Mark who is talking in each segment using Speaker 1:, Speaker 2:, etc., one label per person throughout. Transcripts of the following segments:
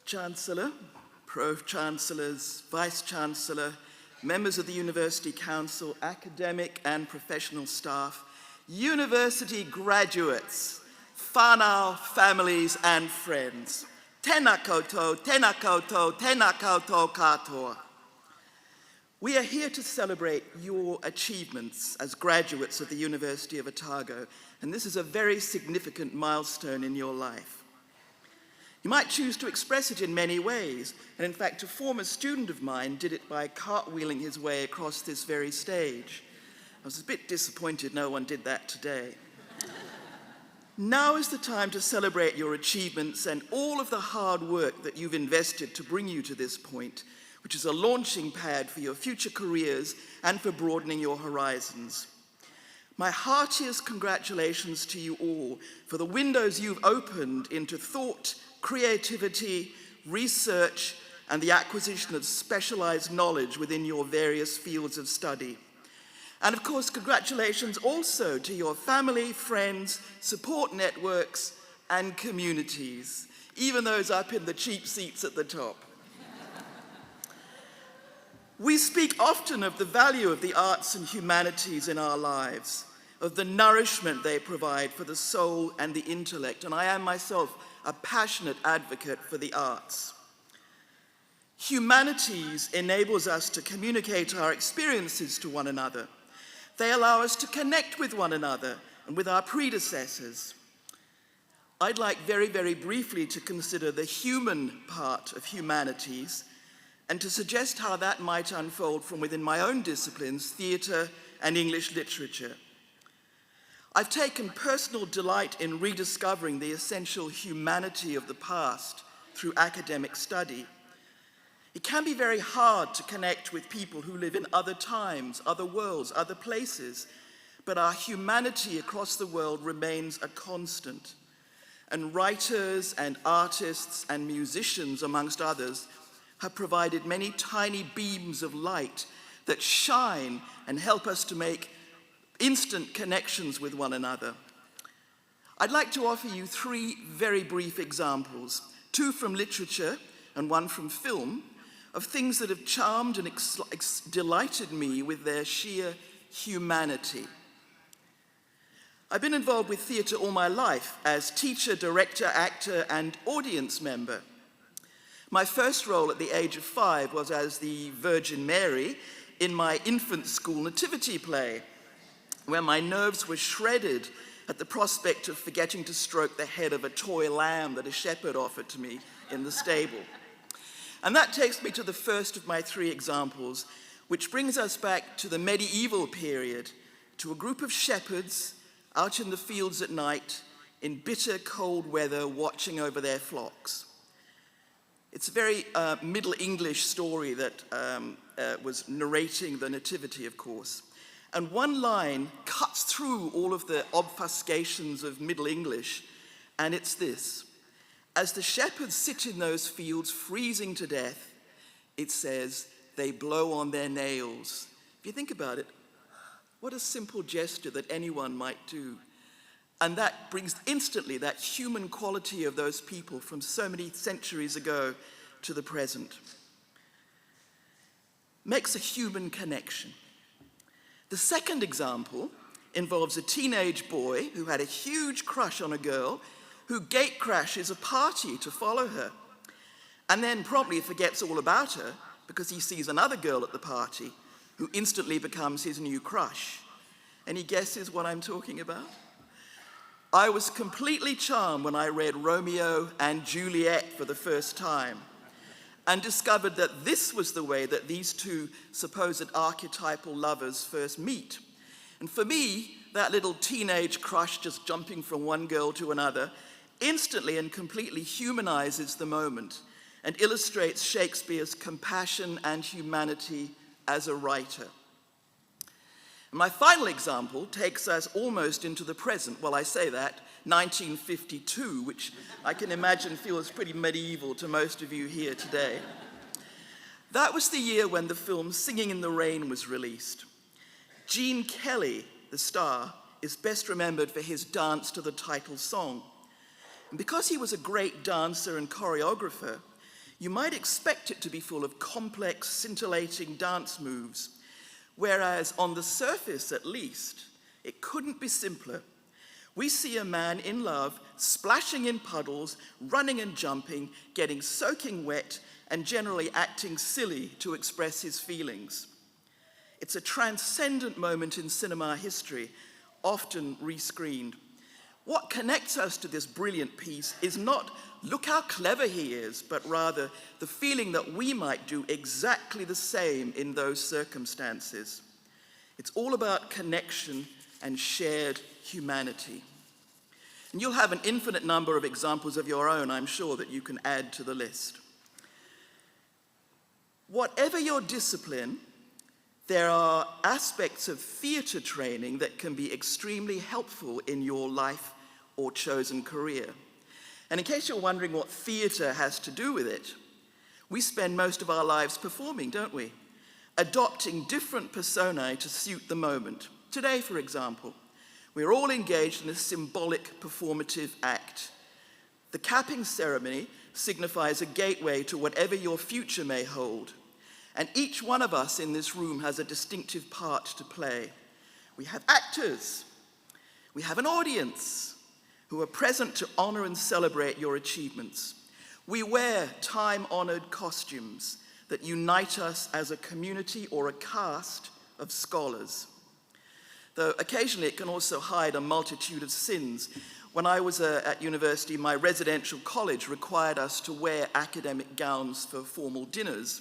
Speaker 1: Chancellor, Pro-Chancellors, Vice-Chancellor, members of the University Council, academic and professional staff, university graduates, whānau, families and friends. Tēnā koutou, tēnā koutou, tēnā koutou katoa. We are here to celebrate your achievements as graduates of the University of Otago, and this is a very significant milestone in your life. You might choose to express it in many ways, and in fact a former student of mine did it by cartwheeling his way across this very stage. I was a bit disappointed no one did that today. Now is the time to celebrate your achievements and all of the hard work that you've invested to bring you to this point, which is a launching pad for your future careers and for broadening your horizons. My heartiest congratulations to you all for the windows you've opened into thought, creativity, research, and the acquisition of specialized knowledge within your various fields of study. And of course, congratulations also to your family, friends, support networks, and communities, even those up in the cheap seats at the top. We speak often of the value of the arts and humanities in our lives, of the nourishment they provide for the soul and the intellect, and I am myself a passionate advocate for the arts. Humanities enables us to communicate our experiences to one another. They allow us to connect with one another and with our predecessors. I'd like very, very briefly to consider the human part of humanities and to suggest how that might unfold from within my own disciplines, theatre and English literature. I've taken personal delight in rediscovering the essential humanity of the past through academic study. It can be very hard to connect with people who live in other times, other worlds, other places, but our humanity across the world remains a constant. And writers and artists and musicians, amongst others, have provided many tiny beams of light that shine and help us to make instant connections with one another. I'd like to offer you three very brief examples, two from literature and one from film, of things that have charmed and delighted me with their sheer humanity. I've been involved with theatre all my life as teacher, director, actor, and audience member. My first role at the age of 5 was as the Virgin Mary in my infant school nativity play, where my nerves were shredded at the prospect of forgetting to stroke the head of a toy lamb that a shepherd offered to me in the stable. And that takes me to the first of my three examples, which brings us back to the medieval period, to a group of shepherds out in the fields at night in bitter cold weather watching over their flocks. It's a very Middle English story that was narrating the nativity, of course. And one line cuts through all of the obfuscations of Middle English, and it's this. As the shepherds sit in those fields freezing to death, it says, they blow on their nails. If you think about it, what a simple gesture that anyone might do. And that brings instantly that human quality of those people from so many centuries ago to the present. Makes a human connection. The second example involves a teenage boy who had a huge crush on a girl who gate crashes a party to follow her, and then promptly forgets all about her because he sees another girl at the party who instantly becomes his new crush. Any guesses what I'm talking about? I was completely charmed when I read Romeo and Juliet for the first time and discovered that this was the way that these two supposed archetypal lovers first meet. And for me, that little teenage crush just jumping from one girl to another instantly and completely humanizes the moment and illustrates Shakespeare's compassion and humanity as a writer. And my final example takes us almost into the present. Well, I say that, 1952, which I can imagine feels pretty medieval to most of you here today. That was the year when the film Singing in the Rain was released. Gene Kelly, the star, is best remembered for his dance to the title song. And because he was a great dancer and choreographer, You might expect it to be full of complex, scintillating dance moves, whereas on the surface at least, it couldn't be simpler. We see a man in love, splashing in puddles, running and jumping, getting soaking wet, and generally acting silly to express his feelings. It's a transcendent moment in cinema history, often rescreened. What connects us to this brilliant piece is not, look how clever he is, but rather the feeling that we might do exactly the same in those circumstances. It's all about connection and shared humanity. And you'll have an infinite number of examples of your own, I'm sure, that you can add to the list. Whatever your discipline, there are aspects of theatre training that can be extremely helpful in your life or chosen career. And in case you're wondering what theatre has to do with it, we spend most of our lives performing, don't we? Adopting different personae to suit the moment. Today, for example, we're all engaged in a symbolic performative act. The capping ceremony signifies a gateway to whatever your future may hold. And each one of us in this room has a distinctive part to play. We have actors. We have an audience who are present to honor and celebrate your achievements. We wear time-honored costumes that unite us as a community or a caste of scholars. Though occasionally it can also hide a multitude of sins. When I was at university, my residential college required us to wear academic gowns for formal dinners.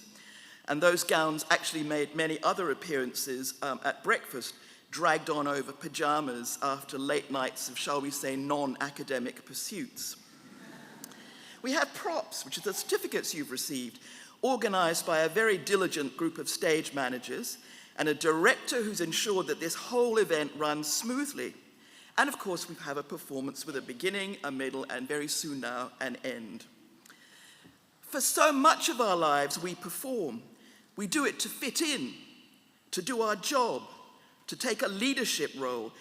Speaker 1: And those gowns actually made many other appearances at breakfast, dragged on over pajamas after late nights of, shall we say, non-academic pursuits. We have props, which are the certificates you've received, organized by a very diligent group of stage managers and a director who's ensured that this whole event runs smoothly. And of course, we have a performance with a beginning, a middle, and very soon now, an end. For so much of our lives, we perform. We do it to fit in, to do our job, to take a leadership role,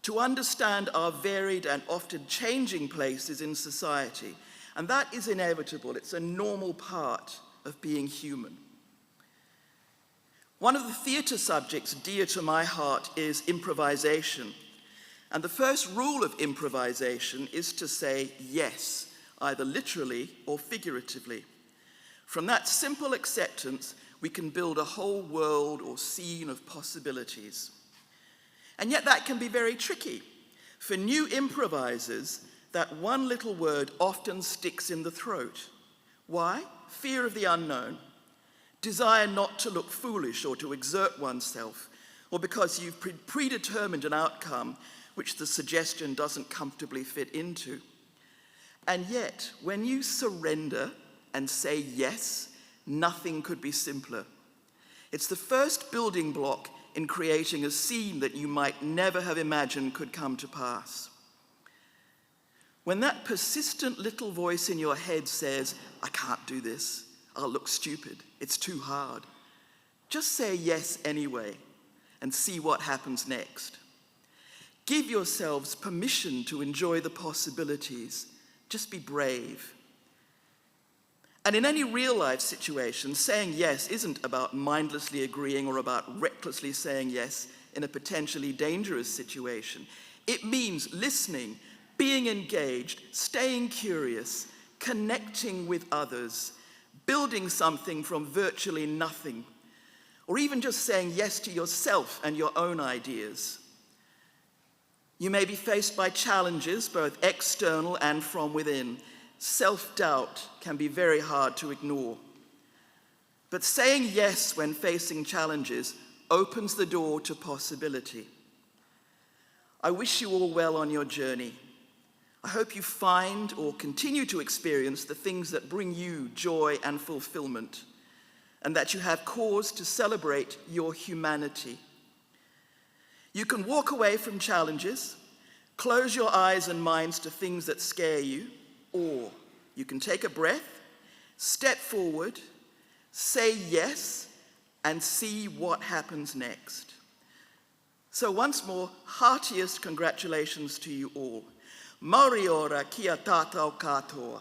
Speaker 1: to understand our varied and often changing places in society. And that is inevitable. It's a normal part of being human. One of the theatre subjects dear to my heart is improvisation. And the first rule of improvisation is to say yes, either literally or figuratively. From that simple acceptance, we can build a whole world or scene of possibilities. And yet that can be very tricky. For new improvisers, that one little word often sticks in the throat. Why? Fear of the unknown. Desire not to look foolish or to exert oneself, or because you've predetermined an outcome which the suggestion doesn't comfortably fit into. And yet, when you surrender and say yes, nothing could be simpler. It's the first building block in creating a scene that you might never have imagined could come to pass. When that persistent little voice in your head says, I can't do this, I'll look stupid, it's too hard, just say yes anyway and see what happens next. Give yourselves permission to enjoy the possibilities. Just be brave. And in any real-life situation, saying yes isn't about mindlessly agreeing or about recklessly saying yes in a potentially dangerous situation. It means listening, being engaged, staying curious, connecting with others, building something from virtually nothing, or even just saying yes to yourself and your own ideas. You may be faced by challenges, both external and from within. Self-doubt can be very hard to ignore. But saying yes when facing challenges opens the door to possibility. I wish you all well on your journey. I hope you find or continue to experience the things that bring you joy and fulfillment, and that you have cause to celebrate your humanity. You can walk away from challenges, close your eyes and minds to things that scare you, or you can take a breath, step forward, say yes, and see what happens next. So once more, heartiest congratulations to you all. Mauri ora kia tātou katoa.